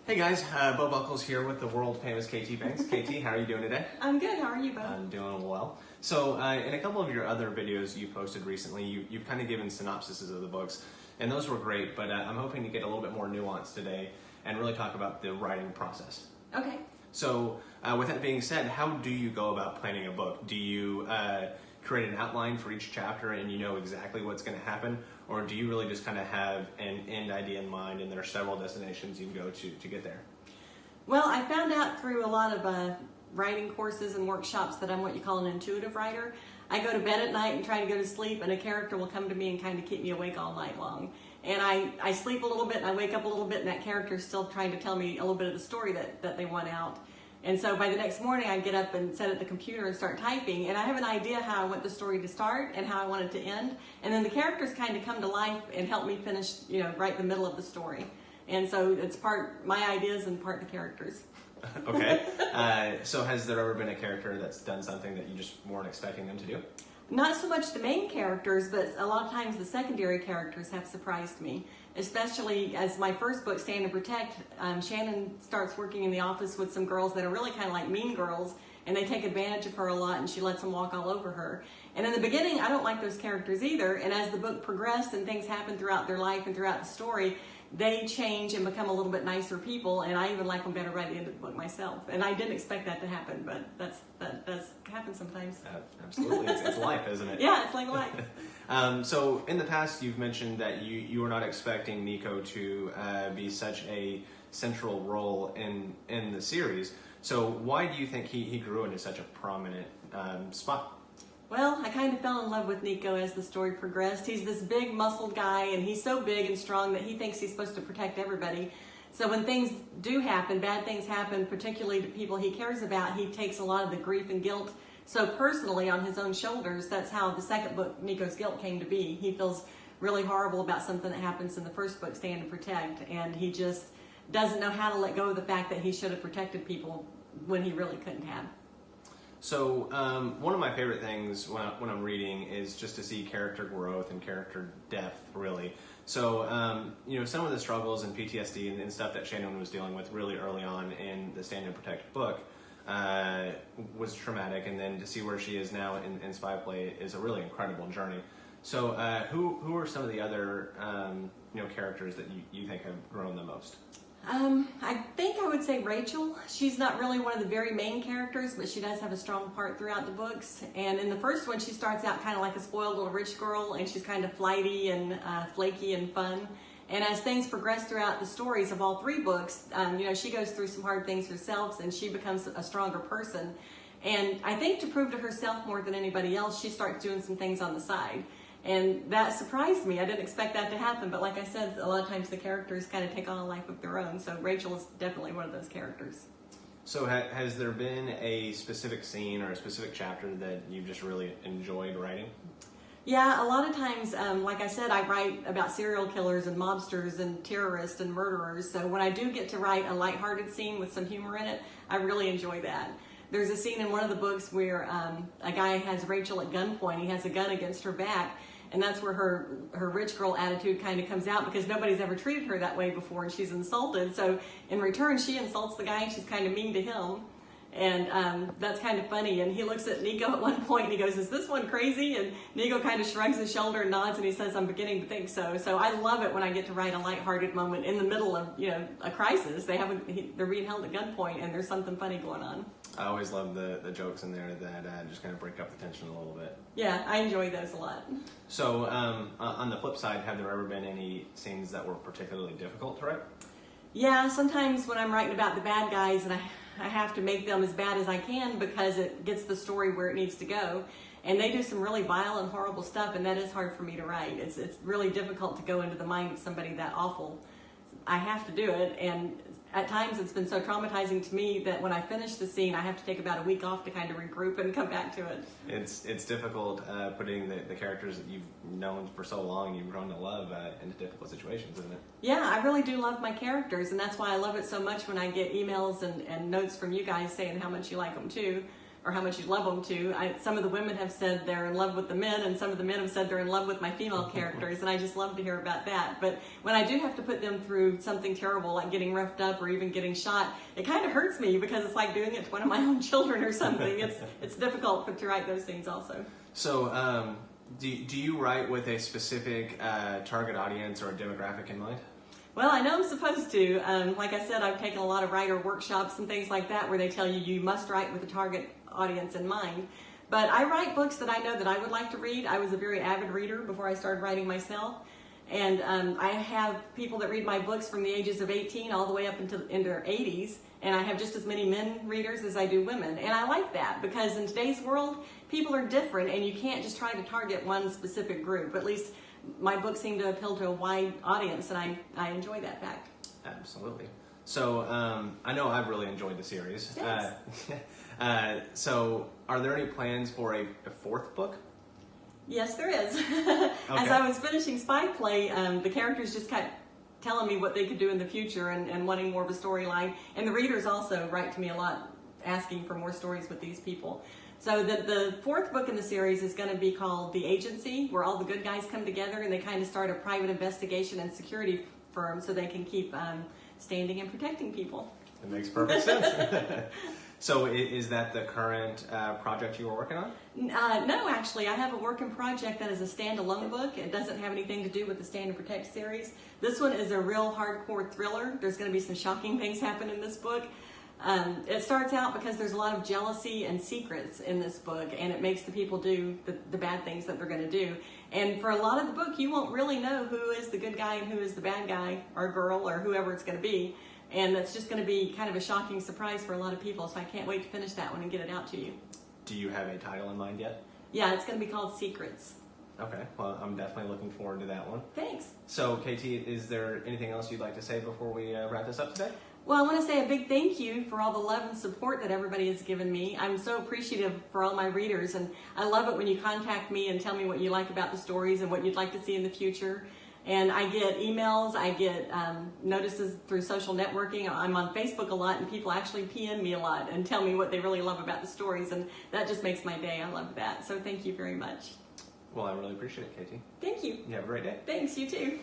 Hey guys, Bo Buckles here with the world famous KT Banks. KT, how are you doing today? I'm good. How are you, Bo? I'm doing well. So in a couple of your other videos you posted recently, you've kind of given synopsises of the books, and those were great, but I'm hoping to get a little bit more nuance today and really talk about the writing process. Okay. So with that being said, how do you go about planning a book? Do you create an outline for each chapter and you know exactly what's going to happen? Or do you really just kind of have an end idea in mind and there are several destinations you can go to get there? Well, I found out through a lot of writing courses and workshops that I'm what you call an intuitive writer. I go to bed at night and try to go to sleep, and a character will come to me and kind of keep me awake all night long. And I sleep a little bit and I wake up a little bit, and that character is still trying to tell me a little bit of the story that they want out. And so by the next morning, I get up and sit at the computer and start typing, and I have an idea how I want the story to start and how I want it to end. And then the characters kind of come to life and help me finish, right in the middle of the story. And so it's part my ideas and part the characters. Okay. So has there ever been a character that's done something that you just weren't expecting them to do? Not so much the main characters, but a lot of times the secondary characters have surprised me. Especially as my first book, Stand and Protect, Shannon starts working in the office with some girls that are really kind of like mean girls, and they take advantage of her a lot, and she lets them walk all over her. And in the beginning, I don't like those characters either, and as the book progressed and things happen throughout their life and throughout the story, they change and become a little bit nicer people, and I even like them better by the end of the book myself. And I didn't expect that to happen, but that does happen sometimes. Absolutely. It's life, isn't it? Yeah, it's like life. So in the past, you've mentioned that you were not expecting Nico to be such a central role in the series. So why do you think he grew into such a prominent spot? Well, I kind of fell in love with Nico as the story progressed. He's this big, muscled guy, and he's so big and strong that he thinks he's supposed to protect everybody. So when things do happen, bad things happen, particularly to people he cares about, he takes a lot of the grief and guilt so personally on his own shoulders. That's how the second book, Nico's Guilt, came to be. He feels really horrible about something that happens in the first book, Stand and Protect, and he just doesn't know how to let go of the fact that he should have protected people when he really couldn't have. So one of my favorite things when I'm reading is just to see character growth and character depth, really. So, some of the struggles and PTSD and stuff that Shannon was dealing with really early on in the Stand and Protect book was traumatic, and then to see where she is now in Spy Play is a really incredible journey. So who are some of the other characters that you think have grown the most? I think I would say Rachel. She's not really one of the very main characters, but she does have a strong part throughout the books. And in the first one, she starts out kind of like a spoiled little rich girl, and she's kind of flighty and flaky and fun. And as things progress throughout the stories of all three books, she goes through some hard things herself, and she becomes a stronger person. And I think to prove to herself more than anybody else, she starts doing some things on the side. And that surprised me. I didn't expect that to happen, but like I said, a lot of times the characters kind of take on a life of their own. So Rachel is definitely one of those characters. So has there been a specific scene or a specific chapter that you've just really enjoyed writing? Yeah, a lot of times, like I said, I write about serial killers and mobsters and terrorists and murderers. So when I do get to write a lighthearted scene with some humor in it, I really enjoy that. There's a scene in one of the books where a guy has Rachel at gunpoint. He has a gun against her back. And that's where her rich girl attitude kind of comes out, because nobody's ever treated her that way before, and she's insulted. So in return, she insults the guy, and she's kind of mean to him. And that's kind of funny. And he looks at Nico at one point, and he goes, "Is this one crazy?" And Nico kind of shrugs his shoulder and nods, and he says, "I'm beginning to think so." So I love it when I get to write a lighthearted moment in the middle of a crisis. They're being held at gunpoint, and there's something funny going on. I always love the jokes in there that just kind of break up the tension a little bit. Yeah, I enjoy those a lot. So on the flip side, have there ever been any scenes that were particularly difficult to write? Yeah, sometimes when I'm writing about the bad guys, and I have to make them as bad as I can because it gets the story where it needs to go. And they do some really vile and horrible stuff, and that is hard for me to write. It's really difficult to go into the mind of somebody that awful. I have to do it, and at times it's been so traumatizing to me that when I finish the scene, I have to take about a week off to kind of regroup and come back to it. It's difficult putting the characters that you've known for so long and you've grown to love into difficult situations, isn't it? Yeah, I really do love my characters, and that's why I love it so much when I get emails and notes from you guys saying how much you like them too. or how much you love them to. Some of the women have said they're in love with the men, and some of the men have said they're in love with my female characters, and I just love to hear about that. But when I do have to put them through something terrible, like getting roughed up or even getting shot, it kind of hurts me because it's like doing it to one of my own children or something. It's difficult to write those things also. So, do you write with a specific target audience or a demographic in mind? Well, I know I'm supposed to. Like I said, I've taken a lot of writer workshops and things like that where they tell you must write with a target audience in mind. But I write books that I know that I would like to read. I was a very avid reader before I started writing myself. And I have people that read my books from the ages of 18 all the way up into their 80s. And I have just as many men readers as I do women. And I like that because in today's world, people are different and you can't just try to target one specific group. At least my books seem to appeal to a wide audience, and I enjoy that fact. Absolutely. So I know I've really enjoyed the series. So are there any plans for a fourth book? Yes, there is. Okay. As I was finishing Spy Play, the characters just kept telling me what they could do in the future and wanting more of a storyline. And the readers also write to me a lot asking for more stories with these people. So the fourth book in the series is going to be called The Agency, where all the good guys come together and they kind of start a private investigation and security firm so they can keep standing and protecting people. It makes perfect sense. So is that the current project you were working on? No, actually, I have a working project that is a standalone book. It doesn't have anything to do with the Stand and Protect series. This one is a real hardcore thriller. There's going to be some shocking things happen in this book. It starts out because there's a lot of jealousy and secrets in this book, and it makes the people do the bad things that they're going to do. And for a lot of the book, you won't really know who is the good guy and who is the bad guy or girl or whoever it's going to be. And that's just going to be kind of a shocking surprise for a lot of people, so I can't wait to finish that one and get it out to you. Do you have a title in mind yet? Yeah, it's going to be called Secrets. Okay, well, I'm definitely looking forward to that one. Thanks. So, KT, is there anything else you'd like to say before we wrap this up today? Well, I want to say a big thank you for all the love and support that everybody has given me. I'm so appreciative for all my readers, and I love it when you contact me and tell me what you like about the stories and what you'd like to see in the future. And I get emails, I get notices through social networking. I'm on Facebook a lot, and people actually PM me a lot and tell me what they really love about the stories, and that just makes my day. I love that. So thank you very much. Well, I really appreciate it, KT. Thank you. You have a great day. Thanks, you too.